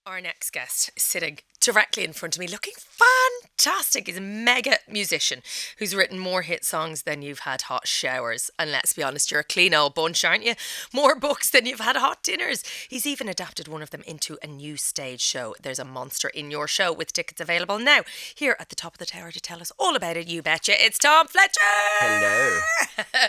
Our next guest, sitting directly in front of me, looking fantastic, is a mega musician who's written more hit songs than you've had hot showers. And let's be honest, you're a clean old bunch, aren't you? More books than you've had hot dinners. He's even adapted one of them into a new stage show. There's a monster in your show with tickets available now. Here at the top of the tower to tell us all about it, you betcha, it's Tom Fletcher! Hello.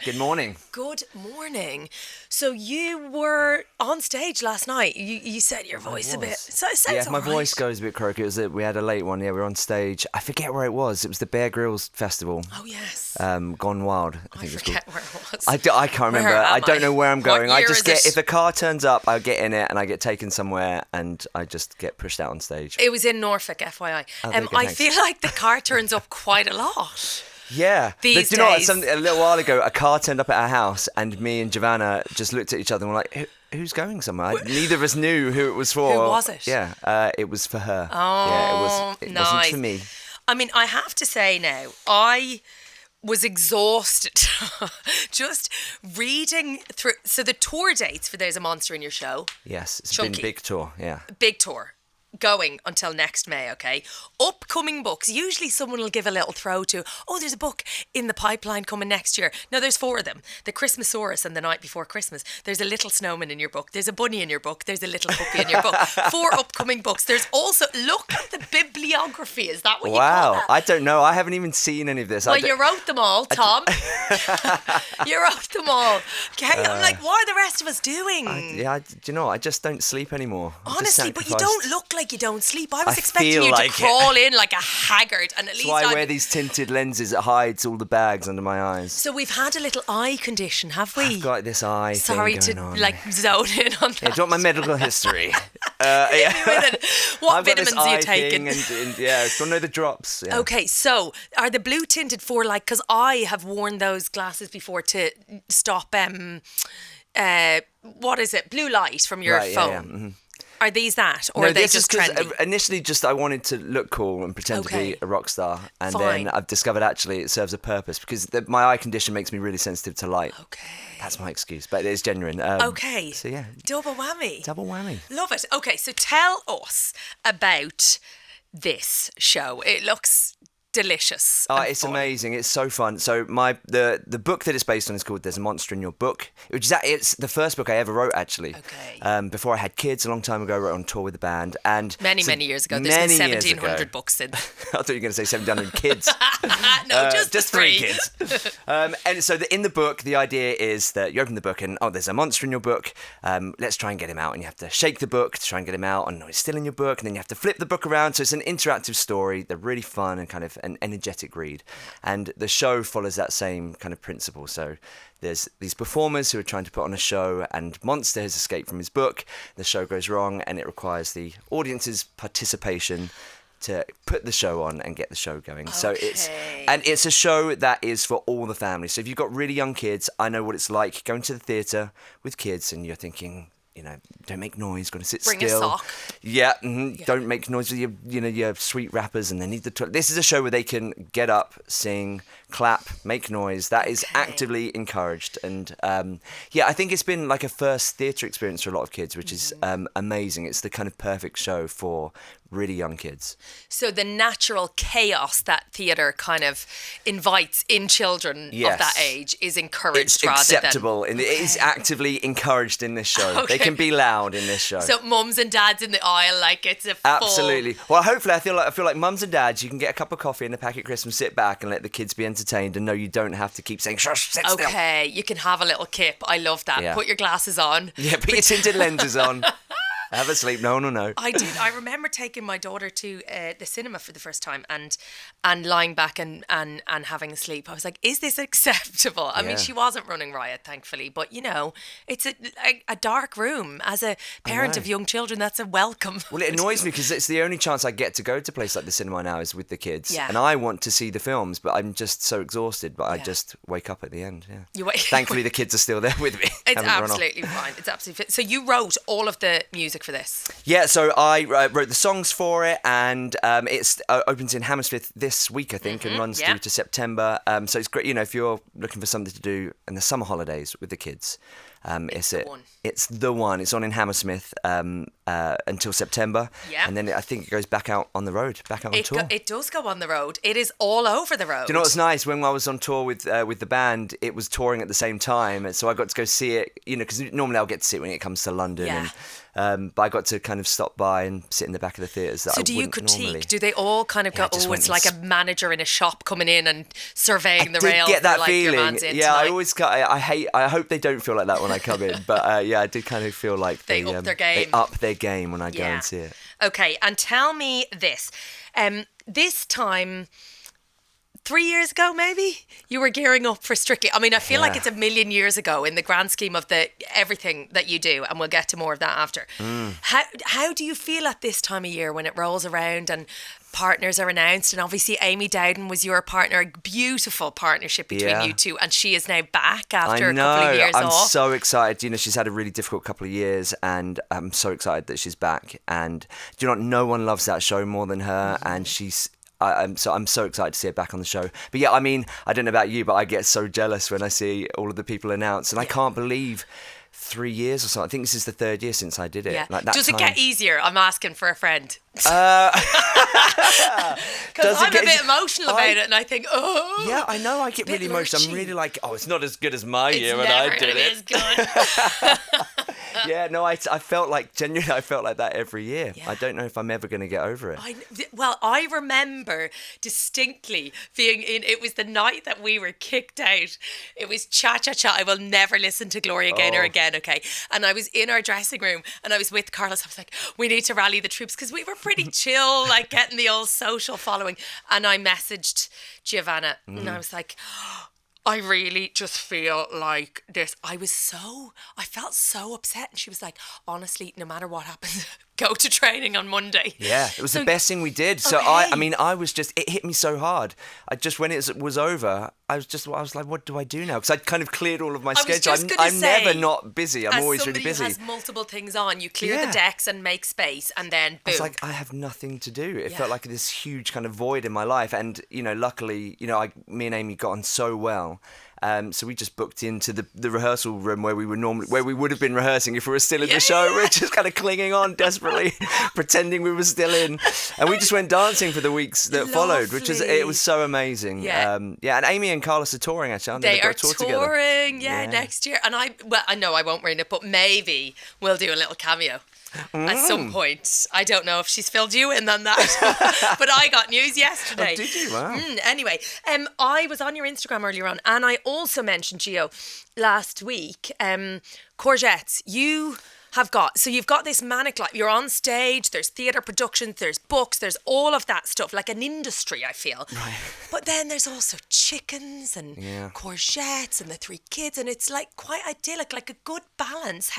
Good morning. Good morning. So you were on stage last night. You said your voice a bit. So it sounds My all right. voice goes a bit croaky. We had a late one. Yeah, we were on stage. I forget where it was. It was the Bear Grylls Festival. Oh yes. Gone Wild. I think I it's called. forget where it was. I can't remember. Where am I don't know where I'm What going. I year just is get it? if the car turns up, I get in it and I get taken somewhere and I just get pushed out on stage. It was in Norfolk, FYI. there you go, I thanks. feel like the car turns up quite a lot. Yeah. These Do you know what? days. A little while ago, a car turned up at our house and me and Giovanna just looked at each other and were like, who's going somewhere? Neither of us knew who it was for. Who was it? Yeah, it was for her. Oh, yeah, it nice. wasn't for me. I mean, I have to say now, I was exhausted just reading through. So the tour dates for There's a Monster in Your Show, Yes, it's Chunky. been a big tour, yeah. big tour, going until next May, okay? Upcoming books. Usually someone will give a little throw to, oh, there's a book in the pipeline coming next year. No, there's 4 of them. The Christmasaurus and The Night Before Christmas. There's a little snowman in your book. There's a bunny in your book. There's a little puppy in your book. 4 upcoming books. There's also, look at the bibliography. Is that what you call Wow, that? I don't know. I haven't even seen any of this. Well, you wrote them all, Tom. You wrote them all. Okay, I'm like, what are the rest of us doing? Do you know what? I just don't sleep anymore. I'm just Honestly, but you sacrificed. don't look like you don't sleep. I was I expecting feel you like to it. crawl in like a haggard, and at That's least why I wear these tinted lenses that hides all the bags under my eyes. So we've had a little eye condition, have we? I've got this eye Sorry thing to going on. like zone in on that. Yeah, do you want my medical history? Hit me with it. What I've got this vitamins are you eye taking? thing and yeah, do you want to know the drops? Yeah. Okay, so are the blue tinted for like? Because I have worn those glasses before to stop what is it? Blue light from your Right, phone. yeah, yeah. Mhm. Are these that, or No, are they this is just 'cause, trendy? initially just I wanted to look cool and pretend to Okay. be a rock star, and Fine. then I've discovered actually it serves a purpose because my eye condition makes me really sensitive to light. Okay. That's my excuse, but it is genuine. Okay. So yeah, Double whammy. double whammy. Love it. Okay, so tell us about this show. It looks delicious. Oh, and it's fun. amazing. It's so fun. So the book that it's based on is called There's a Monster in Your Book, which is it's the first book I ever wrote actually. Okay. Before I had kids a long time ago, I wrote on tour with the band and Many years ago. There's been 1,700 books since. I thought you were going to say 700 kids. No, just 3 3 kids. And so in the book, the idea is that you open the book and, there's a monster in your book. Let's try and get him out. And you have to shake the book to try and get him out. And no, he's still in your book. And then you have to flip the book around. So it's an interactive story. They're really fun and kind of an energetic read. And the show follows that same kind of principle. So there's these performers who are trying to put on a show and Monster has escaped from his book. The show goes wrong and it requires the audience's participation to put the show on and get the show going. So it's a show that is for all the family. So if you've got really young kids, I know what it's like going to the theatre with kids and you're thinking, don't make noise, got to sit Bring still. a sock. Yeah, don't make noise with your sweet rappers and they need the toilet. This is a show where they can get up, sing, clap, make noise. That is actively encouraged. And I think it's been like a first theatre experience for a lot of kids, which is amazing. It's the kind of perfect show for really young kids. So the natural chaos that theatre kind of invites in children of that age is encouraged It's rather acceptable and it is actively encouraged in this show. They can be loud in this show. So mums and dads in the aisle, like it's a Absolutely. Well, hopefully, I feel like mums and dads, you can get a cup of coffee and a packet of crisps, sit back and let the kids be entertained, and no, you don't have to keep saying shush, sit still. Okay, you can have a little kip. I love that. Yeah. Put your glasses on. Yeah, put your tinted lenses on. Have a sleep. No one will know. I did. I remember taking my daughter to the cinema for the first time and lying back and having a sleep. I was like, is this acceptable? I mean, she wasn't running riot, thankfully, but it's a dark room. As a parent of young children, that's a welcome. Well, it annoys me because it's the only chance I get to go to a place like the cinema now is with the kids. Yeah. And I want to see the films, but I'm just so exhausted, but I just wake up at the end. Yeah. You wake- Thankfully, the kids are still there with me. It's Haven't run off. absolutely fine. It's absolutely fine. So you wrote all of the music for this? Yeah, so I wrote the songs for it, and it opens in Hammersmith this week, I think, and runs through to September. So it's great, if you're looking for something to do in the summer holidays with the kids. It's the one. It's on in Hammersmith until September. Yeah. And then I think it goes back out on the road, back out on tour. It does go on the road. It is all over the road. Do you know what's nice? When I was on tour with the band, it was touring at the same time. And so I got to go see it, because normally I'll get to see it when it comes to London. Yeah. But I got to kind of stop by and sit in the back of the theatres. So do you critique? Normally. Do they all kind of go, it's like a manager in a shop coming in and surveying the rails? I did get that like, feeling. Your man's in yeah, tonight. I hope they don't feel like that when I come in. But I did kind of feel like they up their game. They up their game when I go and see it. Okay, and tell me this. This time, 3 years ago, maybe, you were gearing up for Strictly. I mean, I feel like it's a million years ago in the grand scheme of everything that you do, and we'll get to more of that after. How do you feel at this time of year when it rolls around and partners are announced? And obviously Amy Dowden was your partner, a beautiful partnership between you two, and she is now back after a couple of years off. I'm so excited. She's had a really difficult couple of years, and I'm so excited that she's back. And do you know, no one loves that show more than her, and I'm so excited to see her back on the show. But yeah, I mean, I don't know about you, but I get so jealous when I see all of the people announced, and I can't believe 3 years or something. I think this is the third year since I did it. Yeah. Like that Does it get easier? I'm asking for a friend. Because I'm a bit emotional about it, and I think, yeah, I know. I get really emotional. I'm really like, it's not as good as my year when I did it. It's good. Yeah, no, I felt like, genuinely, I felt like that every year. Yeah. I don't know if I'm ever going to get over it. I remember distinctly being it was the night that we were kicked out. It was cha-cha-cha. I will never listen to Gloria Gaynor again, okay? And I was in our dressing room, and I was with Carlos. I was like, we need to rally the troops, because we were pretty chill, like getting the old social following. And I messaged Giovanna, and I was like, I really just feel like this. I felt so upset. And she was like, honestly, no matter what happens, go to training on Monday. Yeah, it was the best thing we did. So it hit me so hard. When it was over, I was like, what do I do now? Because I'd kind of cleared all of my schedule. I'm never not busy. I'm always really busy. As somebody who has multiple things on, you clear the decks and make space, and then boom. I was like, I have nothing to do. It felt like this huge kind of void in my life. And, luckily, me and Amy got on so well. So we just booked into the rehearsal room where we would have been rehearsing if we were still in the show. We're just kind of clinging on desperately, pretending we were still in, and we just went dancing for the weeks that followed, it was so amazing. Yeah, and Amy and Carlos are touring actually. They are tour touring, next year, and I know I won't read it, but maybe we'll do a little cameo. At some point. I don't know if she's filled you in on that, but I got news yesterday. Oh, did you? Wow. Anyway, I was on your Instagram earlier on, and I also mentioned, Gio, last week, courgettes. You've got this manic life. You're on stage, there's theatre productions, there's books, there's all of that stuff, like an industry, I feel. Right. But then there's also chickens and courgettes and the 3 kids, and it's like quite idyllic, like a good balance.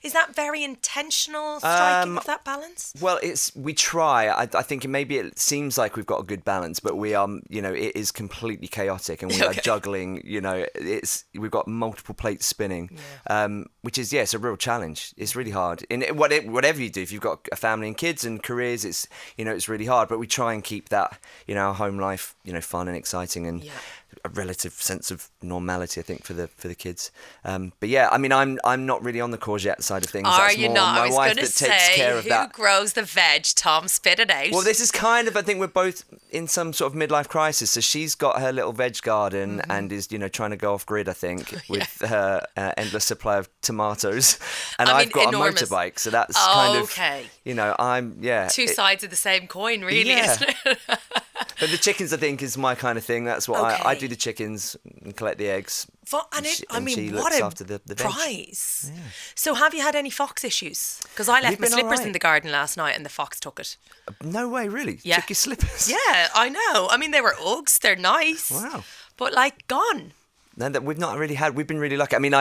Is that very intentional striking of that balance? Well, we try. I think maybe it seems like we've got a good balance, but we are, it is completely chaotic, and we are juggling, we've got multiple plates spinning, which is, it's a real challenge. It's really hard. In whatever you do, if you've got a family and kids and careers, it's it's really hard. But we try and keep that our home life fun and exciting, and a relative sense of normality, I think, for the kids. But yeah, I mean, I'm not really on the courgette side of things. Are you not? My wife that takes care of that. Who grows the veg? Tom, spit it out. Well, this is kind of, I think we're both in some sort of midlife crisis. So she's got her little veg garden and is trying to go off grid, I think, with her endless supply of tomatoes. And I've got enormous. A motorbike, so that's kind of I'm two sides of the same coin, really, isn't it? But the chickens, I think, is my kind of thing. That's what I do. The chickens and collect the eggs. What looks after the veg. Prize. Yeah. So have you had any fox issues? Because I left my slippers in the garden last night and the fox took it. No way, really? Yeah. Took your slippers? Yeah, I know. I mean, they were Uggs. They're nice. Wow. But gone. No, that we've not really had. We've been really lucky. I mean,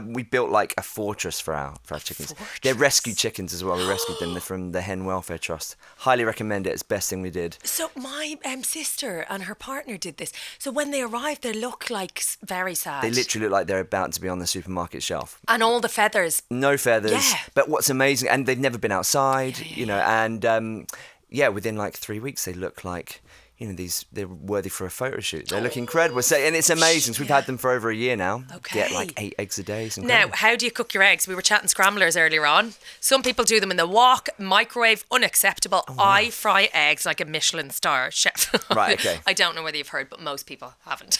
we built like a fortress for our chickens. They're rescued chickens as well. We rescued them from the Hen Welfare Trust. Highly recommend it. It's the best thing we did. So my sister and her partner did this. So when they arrived, they look like very sad. They literally look like they're about to be on the supermarket shelf. And all the feathers. No feathers. Yeah. But what's amazing, and they've never been outside, and within like 3 weeks they look like they're worthy for a photo shoot. They look incredible. So, and it's amazing. So we've had them for over a year now. Okay. Get like 8 eggs a day. It's incredible. Now, how do you cook your eggs? We were chatting scramblers earlier on. Some people do them in the wok, microwave, unacceptable. I fry eggs like a Michelin star chef. Right, okay. I don't know whether you've heard, but most people haven't.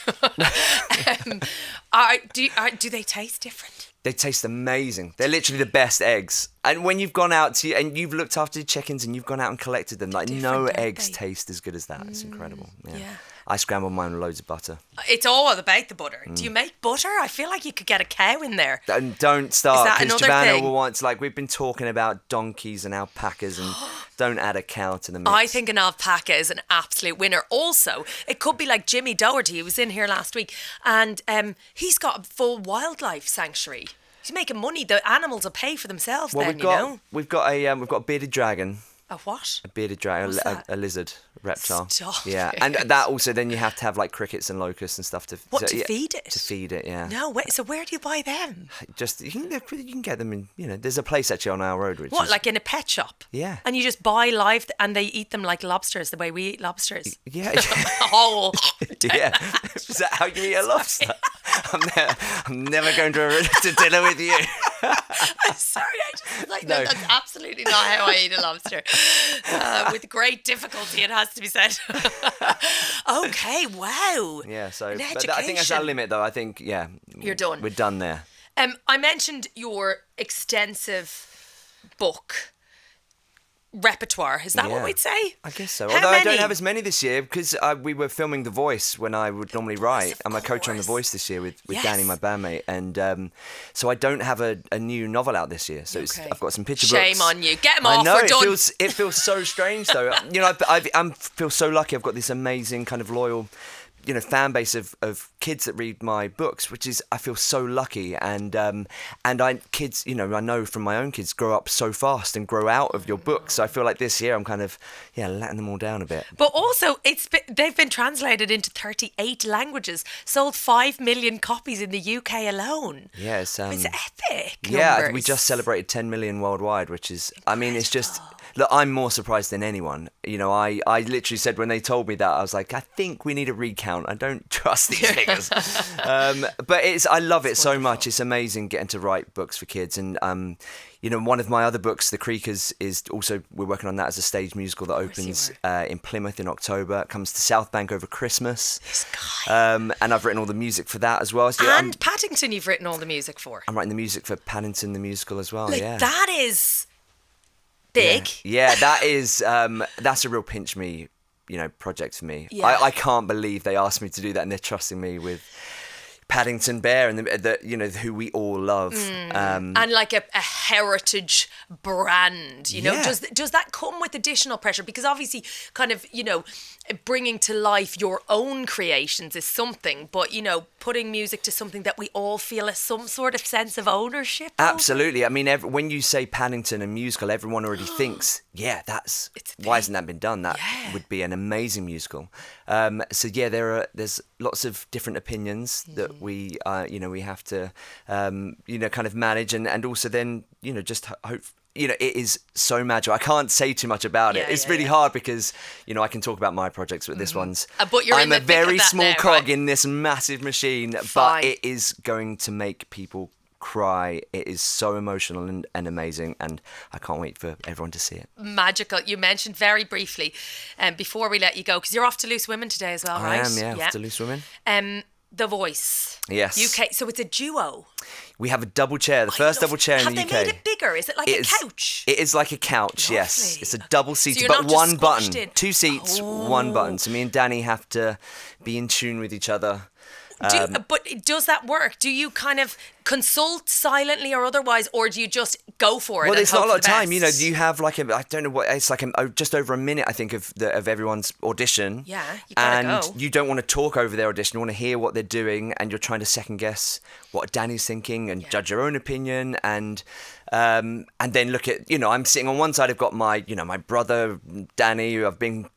Do they taste different? They taste amazing. They're literally the best eggs. And when you've gone out and you've looked after the chickens and you've gone out and collected them, like no eggs taste as good as that. It's incredible. Yeah. I scramble mine with loads of butter. It's all about the butter. Do you make butter? I feel like you could get a cow in there. And don't start, Is that because another Giovanna thing? will want to, like, we've been talking about donkeys and alpacas, and don't add a cow to the mix. I think an alpaca is an absolute winner. Also, it could be like Jimmy Doherty, who was in here last week, and he's got a full wildlife sanctuary. He's making money. The animals will pay for themselves. Well, we've got a bearded dragon. A what? A bearded dragon, What's a lizard, a reptile. Stop Yeah, it. and that also, then you have to have like crickets and locusts and stuff to feed it? To feed it, yeah. No, wait. So where do you buy them? Just you can get them in. There's a place actually on our road which What, is, like in a pet shop? Yeah. And you just buy live, and they eat them like lobsters, the way we eat lobsters. Yeah. Oh. Yeah. Is that how you eat a lobster? I'm never going to dinner with you. I'm sorry, I just like no. That's absolutely not how I eat a lobster. With great difficulty, it has to be said. Okay, wow. Yeah, so but I think that's our limit, though. I think You're done. We're done there. I mentioned your extensive book repertoire. Is that what we'd say? I guess so. How Although many? I don't have as many this year because we were filming The Voice when I would normally write. I'm a coach on The Voice this year with Danny, my bandmate, and so I don't have a new novel out this year. So I've got some picture books. Shame on you. Get them off. I know, We're done. It feels so strange though. I feel so lucky. I've got this amazing kind of loyal fan base of kids that read my books, which is, I feel so lucky, and kids, I know from my own kids grow up so fast and grow out of your books. So I feel like this year I'm kind of letting them all down a bit. But also they've been translated into 38 languages, sold 5 million copies in the UK alone. Yeah, it's epic. Yeah, numbers. we just celebrated 10 million worldwide, which is, I mean, it's just. Look, I'm more surprised than anyone. I literally said when they told me that, I was like, I think we need a recount. I don't trust these figures. But I love it so much. It's amazing getting to write books for kids. And, one of my other books, The Creakers, is also, we're working on that as a stage musical that opens in Plymouth in October. It comes to South Bank over Christmas. This guy. And I've written all the music for that as well. So, Paddington you've written all the music for. I'm writing the music for Paddington, the musical as well, That is big. Yeah, that is that's a real pinch me, project for me. Yeah. I can't believe they asked me to do that, and they're trusting me with Paddington Bear and who we all love. And like a heritage brand, does that come with additional pressure? Because obviously kind of, bringing to life your own creations is something, but, putting music to something that we all feel some sort of sense of ownership over. Absolutely. I mean, when you say Paddington and musical, everyone already thinks, why hasn't that been done? That would be an amazing musical. There's lots of different opinions that we have to, kind of manage and also then, just hope. It is so magical. I can't say too much about it. It's really hard because, I can talk about my projects, but this one's... But you're I'm in the a very thick of that small now, cog right? in this massive machine, Fine. but it is going to make people cry. It is so emotional and amazing, and I can't wait for everyone to see it. Magical. You mentioned very briefly, before we let you go, because you're off to Loose Women today as well, right? I am, off to Loose Women. The Voice. Yes. UK. So it's a duo. We have a double chair, the first double chair in the UK. Have they made it bigger? Is it like a couch? It is like a couch, yes. Lovely. It's a double-seater, So you're but not one just button. squashed in. 2 seats, one button. So me and Danny have to be in tune with each other. But does that work? Do you kind of consult silently or otherwise, or do you just go for it? Well, there's not a lot of time. Best? You have like I don't know what it's like. Just over a minute, I think, of everyone's audition. Yeah, you gotta go. You don't want to talk over their audition. You want to hear what they're doing, and you're trying to second guess what Danny's thinking and judge your own opinion, and then look at I'm sitting on one side. I've got my my brother Danny, who I've been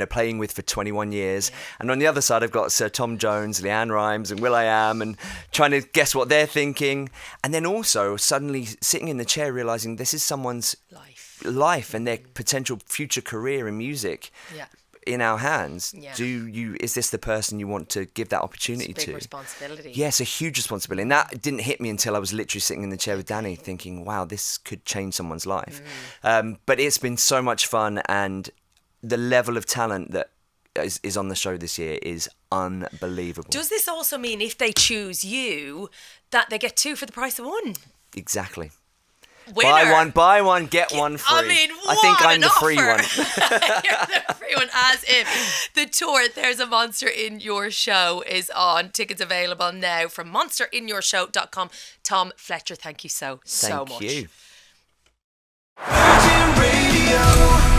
playing with for 21 years, and on the other side I've got Sir Tom Jones, Leanne Rimes, and will.i.am, and trying to guess what they're thinking, and then also suddenly sitting in the chair realizing this is someone's life and their potential future career in music. Yeah. in our hands. Yeah. Is this the person you want to give that opportunity It's a big to? responsibility. Yes, a huge responsibility. And that didn't hit me until I was literally sitting in the chair with Danny thinking, wow, this could change someone's life. But it's been so much fun, and the level of talent that is on the show this year is unbelievable. Does this also mean if they choose you that they get 2 for the price of 1? Exactly. Winner. Buy one, get one free. I mean, I think I'm an the free offer. one. You're the free one, as if the tour There's a Monster in Your Show is on. Tickets available now from monsterinYourShow.com. Tom Fletcher, thank you so much. Thank you. Virgin Radio.